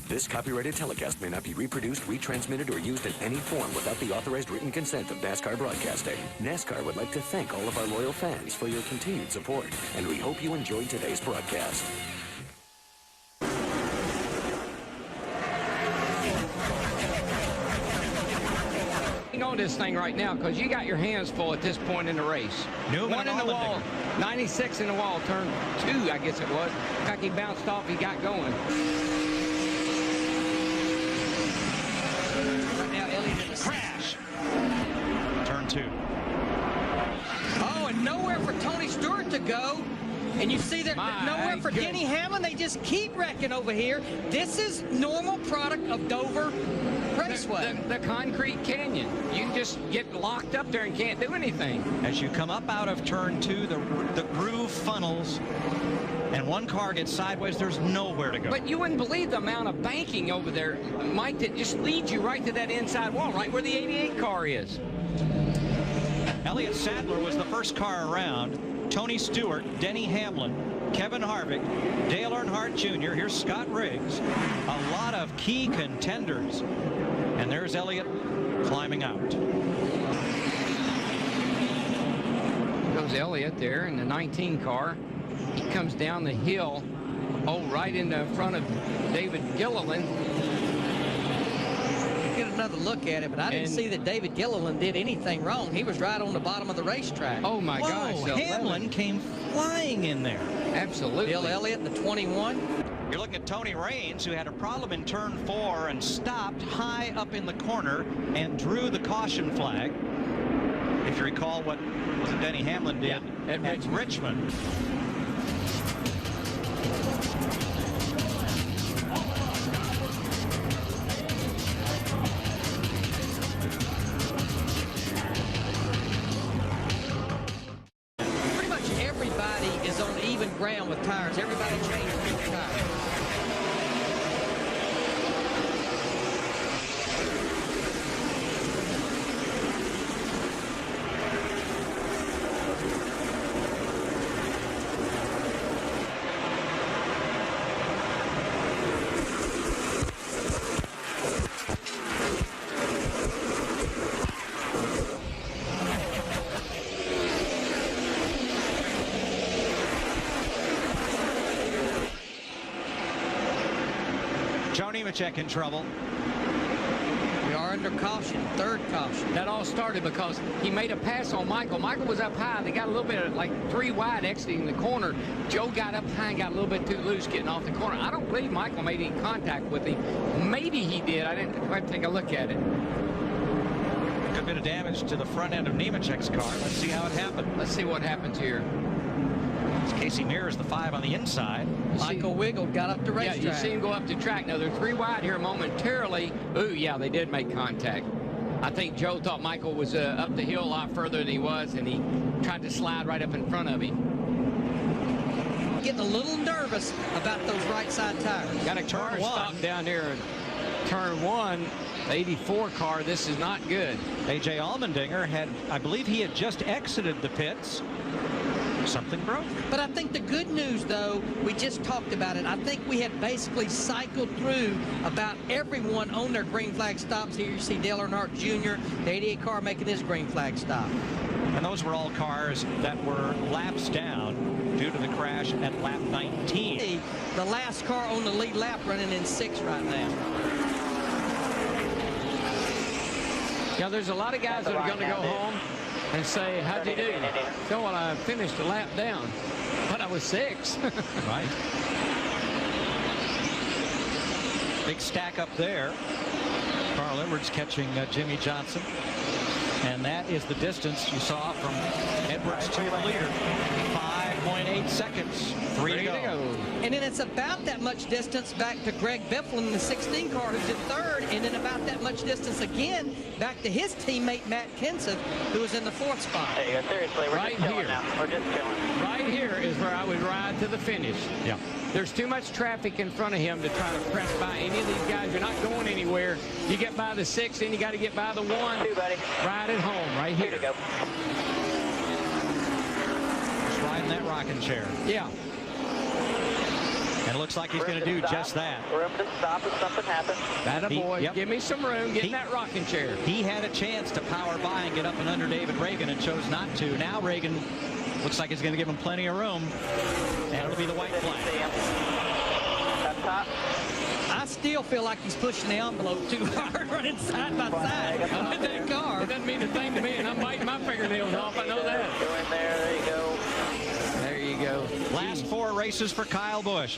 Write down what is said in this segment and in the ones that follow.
This copyrighted telecast may not be reproduced, retransmitted, or used in any form without the authorized written consent of NASCAR Broadcasting. NASCAR would like to thank all of our loyal fans for your continued support, and we hope you enjoyed today's broadcast. On this thing right now, because you got your hands full at this point in the race. One in the wall, 96 in the wall, turn 2, I guess it was. Like he bounced off, he got going. Right now, Elliott in the crash. Turn 2. Oh, and nowhere for Tony Stewart to go. And you see that nowhere for Denny Hamlin. They just keep wrecking over here. This is normal product of Dover Raceway. The concrete canyon. You just get locked up there and can't do anything. As you come up out of turn 2, the groove funnels, and one car gets sideways. There's nowhere to go. But you wouldn't believe the amount of banking over there, Mike, that just leads you right to that inside wall, right where the 88 car is. Elliott Sadler was the first car around. Tony Stewart, Denny Hamlin, Kevin Harvick, Dale Earnhardt Jr., here's Scott Riggs. A lot of key contenders. And there's Elliott climbing out. Goes Elliott there in the 19 car. He comes down the hill, right in the front of David Gilliland. Get another look at it, but I didn't see that David Gilliland did anything wrong. He was right on the bottom of the racetrack. Oh my gosh. Hamlin came flying in there. Absolutely. Bill Elliott, the 21. You're looking at Tony Raines, who had a problem in turn 4 and stopped high up in the corner and drew the caution flag. If you recall what was it Denny Hamlin did at Richmond. Ground with tires. Everybody changes their tires. Nemechek in trouble. We are under caution, third caution. That all started because he made a pass on Michael. Michael was up high. They got a little bit of like 3 wide exiting the corner. Joe got up high and got a little bit too loose getting off the corner. I don't believe Michael made any contact with him. Maybe he did. I didn't take a look at it. Good bit of damage to the front end of Nemechek's car. Let's see how it happened. Let's see what happens here. Casey Mears, the 5 on the inside. Michael Wiggle got up the racetrack. Yeah, you see him go up the track. Now, they're 3 wide here momentarily. Ooh, yeah, they did make contact. I think Joe thought Michael was up the hill a lot further than he was, and he tried to slide right up in front of him. Getting a little nervous about those right side tires. Got a car stopped down there in turn 1. The 84 car, this is not good. A.J. Allmendinger had, I believe he had just exited the pits. Something broke. But I think the good news, though, we just talked about it. I think we had basically cycled through about everyone on their green flag stops. Here you see Dale Earnhardt Jr., the 88 car making his green flag stop. And those were all cars that were laps down due to the crash at lap 19. The last car on the lead lap running in 6th right now. Yeah, there's a lot of guys that are going to go home and say, how'd you do? So, well, I finished a lap down, but I was 6. Right. Big stack up there. Carl Edwards catching Jimmy Johnson. And that is the distance you saw from Edwards to the leader. 5.8 seconds. 3 to go. And then it's about that much distance back to Greg Bifflin in the 16 car, who's in 3rd, and then about that much distance again back to his teammate Matt Kenseth, who was in the 4th spot. There you go. Seriously, we're right just here. Now. We're just chilling. Right here is where I would ride to the finish. Yeah. There's too much traffic in front of him to try to press by any of these guys. You're not going anywhere. You get by the 6, then you got to get by the 1. Buddy. Ride it home right here. Here to go. Just riding that rocking chair. Yeah. And it looks like he's going to do just that. Room to stop if something happens. That a boy. Yep. Give me some room. Get in that rocking chair. He had a chance to power by and get up and under David Reagan and chose not to. Now Reagan looks like he's going to give him plenty of room. And it'll be the white flag. Up top. I still feel like he's pushing the envelope too hard, running side by side with that car. It doesn't mean a thing to me, and I'm biting my fingernails off. I know that. Go in there. There you go. There you go. Last 4 races for Kyle Busch.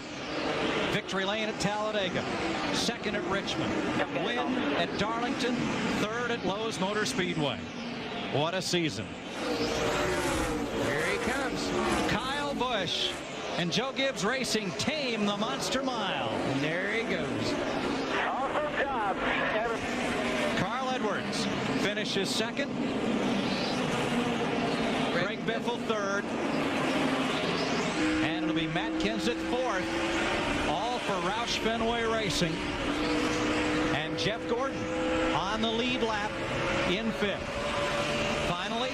Victory lane at Talladega, 2nd at Richmond, win at Darlington, 3rd at Lowe's Motor Speedway. What a season. Here he comes. Kyle Busch and Joe Gibbs Racing tame the Monster Mile. And there he goes. Awesome job. Carl Edwards finishes 2nd. Greg Biffle 3rd. And it'll be Matt Kenseth 4th. All for Roush Fenway Racing. And Jeff Gordon on the lead lap in 5th. Finally,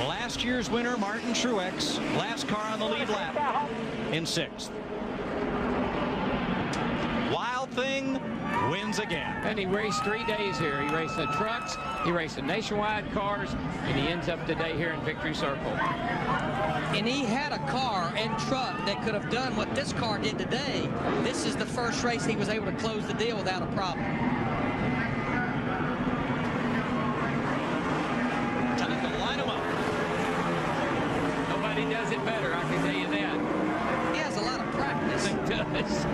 last year's winner, Martin Truex, last car on the lead lap in 6th. Wild Thing wins again. And he raced 3 days here. He raced the trucks, he raced the nationwide cars, and he ends up today here in Victory Circle. And he had a car and truck that could have done what this car did today. This is the first race he was able to close the deal without a problem. Time to line him up. Nobody does it better, I can tell you that. He has a lot of practice. He does.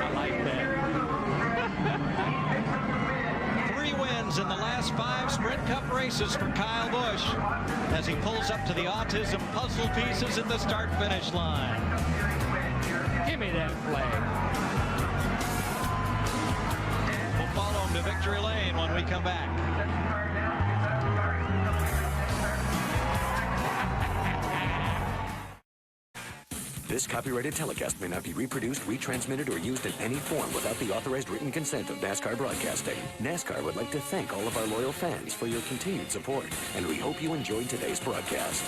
I like that. 3 wins in the last 5 Sprint Cup races for Kyle Busch as he pulls up to the autism puzzle pieces in the start-finish line. Give me that flag. We'll follow him to victory lane when we come back. This copyrighted telecast may not be reproduced, retransmitted, or used in any form without the authorized written consent of NASCAR Broadcasting. NASCAR would like to thank all of our loyal fans for your continued support, and we hope you enjoyed today's broadcast.